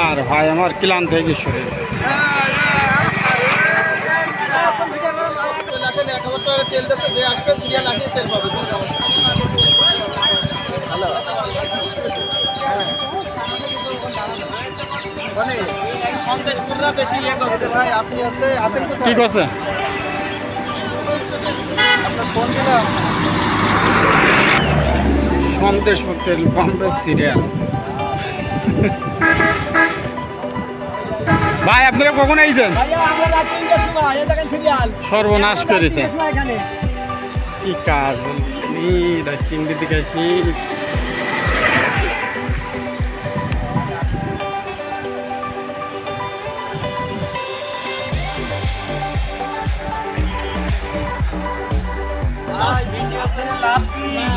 আর ভাই আমার ক্লান্ত হয়ে গেছে শরীর। তেল দেশে দিয়ে আসবে, সিরিয়াল লাগিয়ে তেল পাবে। ভাই আপনি আছেন কোথায়? ঠিক আছে, আপনার ফোন দিলাম। সন্দেশ তেল পাম্পের সিরিয়াল। ভাই আপনারা কখন আইছেন? সর্বনাশ করেছে। কি কাজ রাত 3টের দিকে আসি।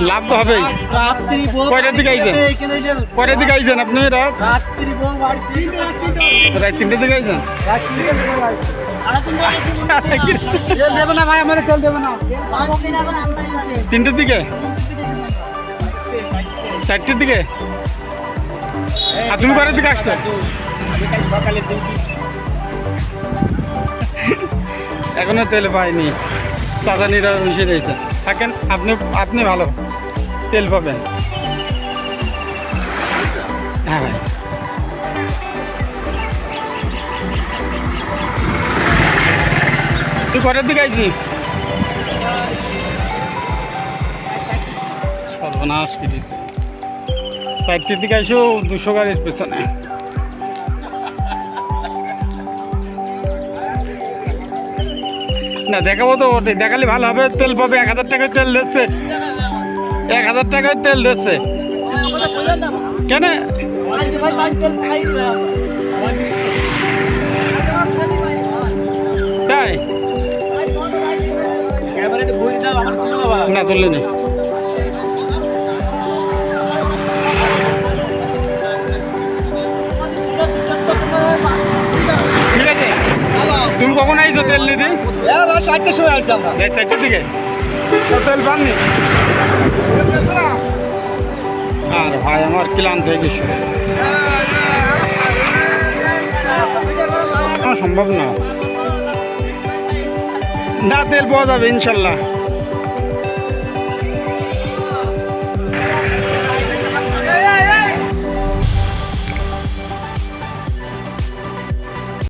লাভ তো হবেই। কয়টার দিকে আইছেন? কয়টার দিকে আইছেন আপনি? রাত 3টের দিকে আইছেন? দেবে না ভাই, আমাদের তেল দেবে না। 3টের দিকে, 4টের দিকে। আর তুমি কয়টার দিকে আসছো? এখনো তেল পাইনি। চাঁদানিরা মিশে রয়েছে। থাকেন, আপনি ভালো তেল পাবেন। হ্যাঁ ভাই, তুই কটার দিকে আইছি? সর্বনাশ কেটেছে। 4টের দিকে আইসো 200 গাড়ির পেছনে। না দেখাবো তো, ওটাই দেখালে ভালো হবে। তেল পাবে, 1000 টাকায় তেল দিচ্ছে। 1000 টাকায় তেল দিচ্ছে কেন? তাই না, তুললে নি। ঠিক আছে, তুমি কখন আইছো তেল নিতে? 4টার সময় আসছি আমরা। 4টের দিকে তেল পাননি? আর ভাই আমার ক্লান্ত হয়ে গেছে। সম্ভব না, না তেল পাওয়া যাবে ইনশাল্লাহ।